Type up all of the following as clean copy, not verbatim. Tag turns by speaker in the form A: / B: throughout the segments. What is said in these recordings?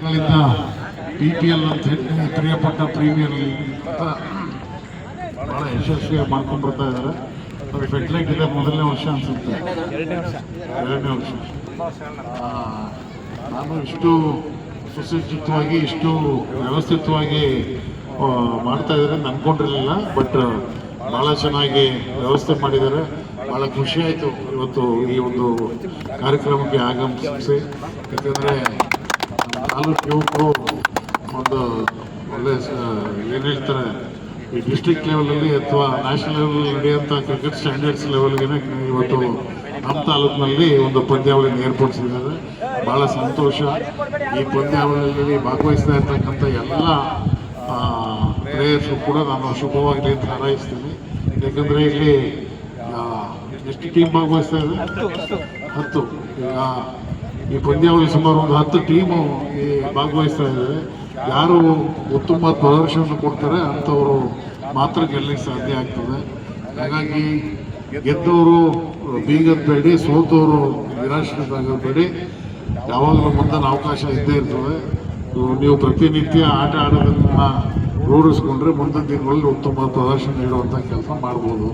A: ವರ್ಷಗಳಿಂದ PPL ಅಂತ ಹೇಳಿ ಪ್ರಿಯಪಟ್ಟ ಪ್ರೀಮಿಯರ್ ಲೀಗ್ ಅಂತ ಭಾಳ ಯಶಸ್ವಿಯಾಗಿ ಮಾಡ್ಕೊಂಡು ಬರ್ತಾ ಇದ್ದಾರೆ. ಅದು ಫೆಡ್ಲೈಟ್ ಇದೆ, ಮೊದಲನೇ ವರ್ಷ ಅನಿಸುತ್ತೆ, ಎರಡನೇ ವರ್ಷ. ನಾನು ಇಷ್ಟು ಸುಸಜ್ಜಿತವಾಗಿ ಇಷ್ಟು ವ್ಯವಸ್ಥಿತವಾಗಿ ಮಾಡ್ತಾ ಇದ್ದಾರೆ ಅಂದ್ಕೊಂಡಿರಲಿಲ್ಲ. ಬಟ್ ಭಾಳ ಚೆನ್ನಾಗಿ ವ್ಯವಸ್ಥೆ ಮಾಡಿದ್ದಾರೆ. ಭಾಳ ಖುಷಿ ಆಯಿತು ಇವತ್ತು ಈ ಒಂದು ಕಾರ್ಯಕ್ರಮಕ್ಕೆ ಆಗಮಿಸಿ. ಯಾಕಂದರೆ ತಾಲೂಕು ಯುವಕರು ಒಂದು ಒಳ್ಳೆ ಏನು ಹೇಳ್ತಾರೆ, ಈ ಡಿಸ್ಟ್ರಿಕ್ಟ್ ಲೆವೆಲಲ್ಲಿ ಅಥವಾ ನ್ಯಾಷನಲ್ ಲೆವೆಲಲ್ಲಿ ನಡೆಯುವಂಥ ಕ್ರಿಕೆಟ್ ಸ್ಟ್ಯಾಂಡರ್ಡ್ಸ್ ಲೆವೆಲ್ಗೆ ಇವತ್ತು ನಮ್ಮ ತಾಲೂಕಿನಲ್ಲಿ ಒಂದು ಪಂದ್ಯಾವಳಿಯನ್ನು ಏರ್ಪಡಿಸಿದ್ದಾರೆ. ಭಾಳ ಸಂತೋಷ. ಈ ಪಂದ್ಯಾವಳಿಯಲ್ಲಿ ಭಾಗವಹಿಸ್ತಾ ಇರ್ತಕ್ಕಂಥ ಎಲ್ಲ ಪ್ಲೇಯರ್ಸು ಕೂಡ ನಾನು ಶುಭವಾಗಲಿ ಅಂತ ಹಾರೈಸ್ತೀನಿ. ಯಾಕಂದರೆ ಇಲ್ಲಿ ಎಷ್ಟು ಟೀಮ್ ಭಾಗವಹಿಸ್ತಾ ಇದೆ? 10. ಈಗ ಈ ಪಂದ್ಯಾವಳಿ ಸುಮಾರು ಒಂದು 10 ಟೀಮು ಈ ಭಾಗವಹಿಸ್ತಾ ಇದ್ದಾರೆ. ಯಾರು ಉತ್ತಮ ಪ್ರದರ್ಶನ ಕೊಡ್ತಾರೆ ಅಂಥವರು ಮಾತ್ರ ಗೆಲ್ಲಕ್ಕೆ ಸಾಧ್ಯ ಆಗ್ತದೆ. ಹಾಗಾಗಿ ಗೆದ್ದವರು ಬೀಗಬೇಡಿ, ಸೋತವರು ನಿರಾಶ್ರಿತರಾಗಬೇಡಿ. ಯಾವಾಗಲೂ ಮುಂದಿನ ಅವಕಾಶ ಇದ್ದೇ ಇರ್ತದೆ. ನೀವು ಪ್ರತಿನಿತ್ಯ ಆಟ ಆಡೋದನ್ನು ರೂಢಿಸ್ಕೊಂಡ್ರೆ ಮುಂದಿನ ದಿನಗಳಲ್ಲಿ ಉತ್ತಮ ಪ್ರದರ್ಶನ ನೀಡುವಂಥ ಕೆಲಸ ಮಾಡ್ಬೋದು.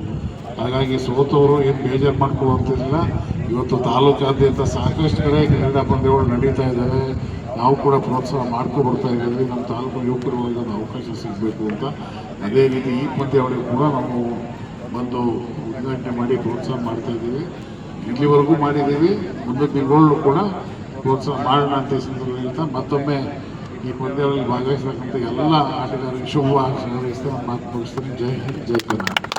A: ಹಾಗಾಗಿ ಸೋತವರು ಏನು ಬೇಜಾರು ಮಾಡ್ಕೊಳ್ಳುವಂತಿಲ್ಲ. ಇವತ್ತು ತಾಲೂಕಾದ್ಯಂತ ಸಾಕಷ್ಟು ಕಡೆ ಕ್ರೀಡಾ ಪಂದ್ಯಗಳು ನಡೀತಾ ಇದ್ದಾವೆ. ನಾವು ಕೂಡ ಪ್ರೋತ್ಸಾಹ ಮಾಡ್ಕೊಬರ್ತಾ ಇದ್ದೀವಿ. ನಮ್ಮ ತಾಲೂಕು ಯುವಕರುಗಳಿಗೆ ಒಂದು ಅವಕಾಶ ಸಿಗಬೇಕು ಅಂತ. ಅದೇ ರೀತಿ ಈ ಪಂದ್ಯಾವಳಿ ಕೂಡ ನಾವು ಬಂದು ಉದ್ಘಾಟನೆ ಮಾಡಿ ಪ್ರೋತ್ಸಾಹ ಮಾಡ್ತಾ ಇದ್ದೀವಿ. ಇಲ್ಲಿವರೆಗೂ ಮಾಡಿದ್ದೀವಿ, ಮುಂದಿನ ದಿನಗಳಲ್ಲೂ ಕೂಡ ಪ್ರೋತ್ಸಾಹ ಮಾಡೋಣ ಅಂತ ಈ ಸಂದರ್ಭದಲ್ಲಿ ಹೇಳ್ತಾ ಮತ್ತೊಮ್ಮೆ ಈ ಪಂದ್ಯಾವಳಿಯಲ್ಲಿ ಭಾಗವಹಿಸತಕ್ಕಂಥ ಎಲ್ಲ ಆಟಗಾರರಿಗೆ ಶುಭ ಹಾರೈಸ್ತಾ ಮಾತು ಮುಗಿಸ್ತೀನಿ. ಜೈ ಹಿಂದ್, ಜೈ ಕರ್ನಾಟಕ.